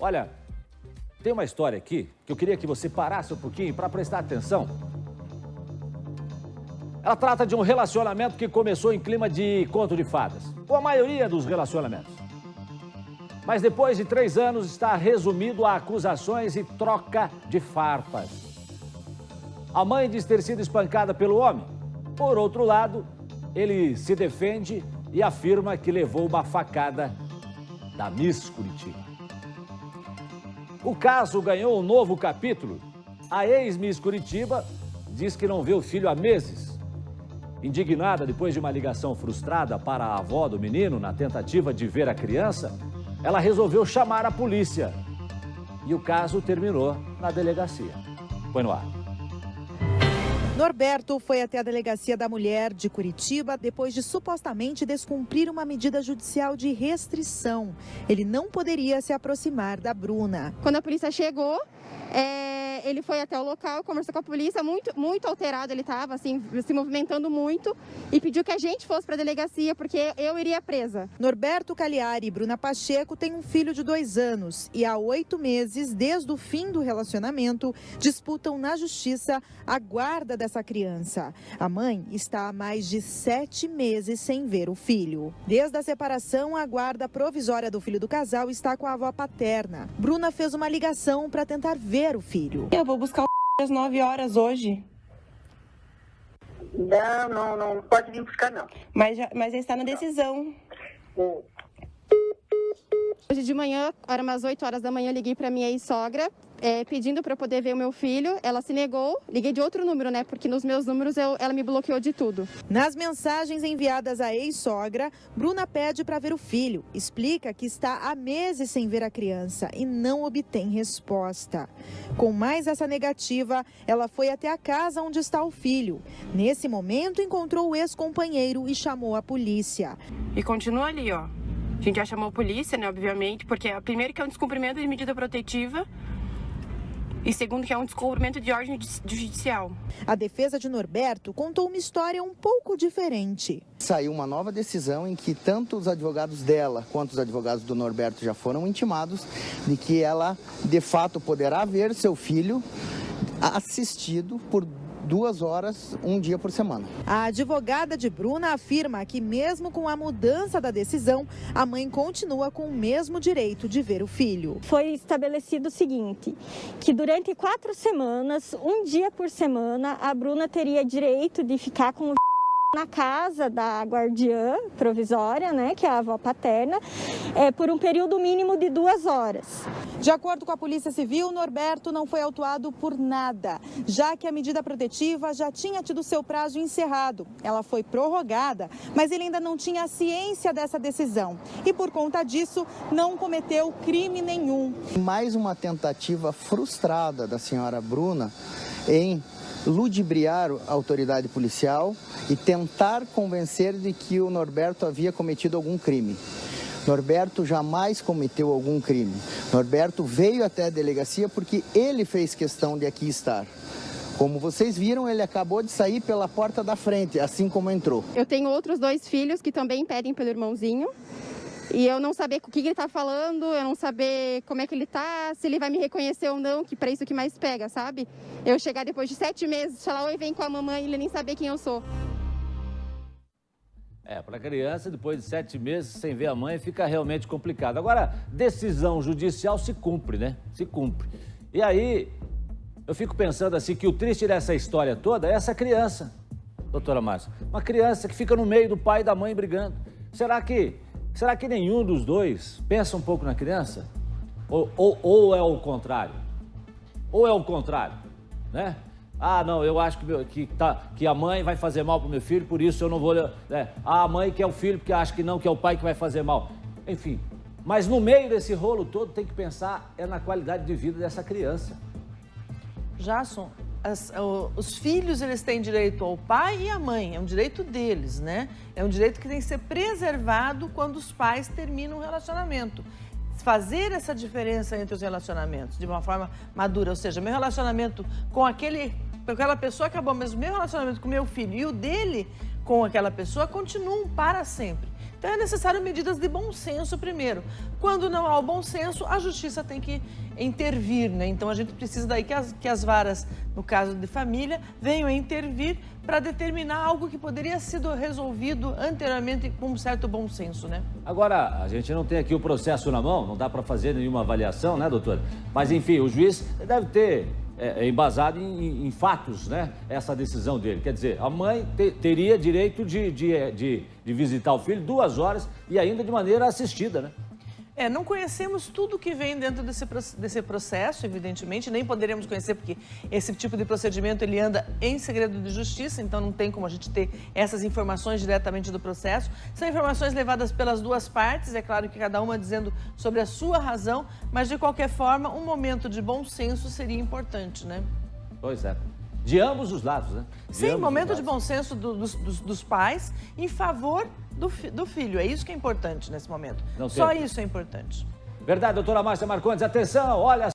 Olha, tem uma história aqui que eu queria que você parasse um pouquinho para prestar atenção. Ela trata de um relacionamento que começou em clima de conto de fadas, com a maioria dos relacionamentos. Mas depois de 3 anos está resumido a acusações e troca de farpas. A mãe diz ter sido espancada pelo homem. Por outro lado, ele se defende e afirma que levou uma facada da Miss Curitiba. O caso ganhou um novo capítulo. A ex-Miss Curitiba diz que não vê o filho há meses. Indignada depois de uma ligação frustrada para a avó do menino na tentativa de ver a criança, ela resolveu chamar a polícia. E o caso terminou na delegacia. Põe no ar. Norberto foi até a Delegacia da Mulher de Curitiba depois de supostamente descumprir uma medida judicial de restrição. Ele não poderia se aproximar da Bruna. Quando a polícia chegou, ele foi até o local, conversou com a polícia, muito alterado ele estava, assim, se movimentando muito, e pediu que a gente fosse para a delegacia, porque eu iria presa. Norberto Cagliari e Bruna Pacheco têm um filho de 2 anos e há 8 meses, desde o fim do relacionamento, disputam na justiça a guarda dessa criança. A mãe está há mais de 7 meses sem ver o filho. Desde a separação, a guarda provisória do filho do casal está com a avó paterna. Bruna fez uma ligação para tentar ver o filho. Eu vou buscar o às 9 horas hoje. Não pode vir buscar, não. Mas ele está na decisão. Hoje de manhã, era umas 8 horas da manhã, liguei para minha ex-sogra, pedindo para eu poder ver o meu filho. Ela se negou, liguei de outro número, né? Porque nos meus números ela me bloqueou de tudo. Nas mensagens enviadas à ex-sogra, Bruna pede para ver o filho. Explica que está há meses sem ver a criança e não obtém resposta. Com mais essa negativa, ela foi até a casa onde está o filho. Nesse momento, encontrou o ex-companheiro e chamou a polícia. E continua ali, ó. A gente já chamou a polícia, né, obviamente, porque primeiro que é um descumprimento de medida protetiva e segundo que é um descumprimento de ordem judicial. A defesa de Norberto contou uma história um pouco diferente. Saiu uma nova decisão em que tanto os advogados dela quanto os advogados do Norberto já foram intimados de que ela, de fato, poderá ver seu filho assistido por 2 horas, um dia por semana. A advogada de Bruna afirma que mesmo com a mudança da decisão, a mãe continua com o mesmo direito de ver o filho. Foi estabelecido o seguinte, que durante 4 semanas, um dia por semana, a Bruna teria direito de ficar com o na casa da guardiã provisória, né, que é a avó paterna, por um período mínimo de 2 horas. De acordo com a Polícia Civil, Norberto não foi autuado por nada, já que a medida protetiva já tinha tido seu prazo encerrado. Ela foi prorrogada, mas ele ainda não tinha ciência dessa decisão e, por conta disso, não cometeu crime nenhum. Mais uma tentativa frustrada da senhora Bruna em ludibriar a autoridade policial e tentar convencer de que o Norberto havia cometido algum crime. Norberto jamais cometeu algum crime. Norberto veio até a delegacia porque ele fez questão de aqui estar. Como vocês viram, ele acabou de sair pela porta da frente, assim como entrou. Eu tenho outros 2 filhos que também pedem pelo irmãozinho. E eu não saber o que ele está falando, eu não saber como é que ele está, se ele vai me reconhecer ou não, que para isso que mais pega, sabe? Eu chegar depois de 7 meses, falar, oi, vem com a mamãe, e ele nem saber quem eu sou. Para a criança, depois de 7 meses sem ver a mãe, fica realmente complicado. Agora, decisão judicial se cumpre, né? Se cumpre. E aí, eu fico pensando assim, que o triste dessa história toda é essa criança, doutora Márcia. Uma criança que fica no meio do pai e da mãe brigando. Será que nenhum dos dois pensa um pouco na criança? Ou é o contrário? Ou é o contrário, né? Ah, não, eu acho que a mãe vai fazer mal pro meu filho, por isso eu não vou... a mãe quer o filho porque acha que não, que é o pai que vai fazer mal. Enfim, mas no meio desse rolo todo tem que pensar na qualidade de vida dessa criança. Jasson, os filhos, eles têm direito ao pai e à mãe, é um direito deles, né? É um direito que tem que ser preservado quando os pais terminam o relacionamento. Fazer essa diferença entre os relacionamentos de uma forma madura, ou seja, meu relacionamento com aquela pessoa acabou, mas o meu relacionamento com meu filho e o dele com aquela pessoa continuam para sempre. Então é necessário medidas de bom senso primeiro. Quando não há o bom senso, a justiça tem que intervir, né? Então a gente precisa daí que as varas, no caso de família, venham a intervir para determinar algo que poderia ser resolvido anteriormente com um certo bom senso, né? Agora, a gente não tem aqui o processo na mão, não dá para fazer nenhuma avaliação, né, doutora? Mas, enfim, o juiz deve ter embasado em fatos, né, essa decisão dele. Quer dizer, a mãe teria direito de visitar o filho 2 horas e ainda de maneira assistida, né? Não conhecemos tudo que vem dentro desse processo, evidentemente, nem poderemos conhecer, porque esse tipo de procedimento ele anda em segredo de justiça, então não tem como a gente ter essas informações diretamente do processo. São informações levadas pelas duas partes, é claro que cada uma dizendo sobre a sua razão, mas de qualquer forma, um momento de bom senso seria importante, né? Pois é. De ambos os lados, né? Sim, momento de bom senso dos pais em favor do filho. É isso que é importante nesse momento. Só isso é importante. Verdade, doutora Márcia Marcondes. Atenção, olha...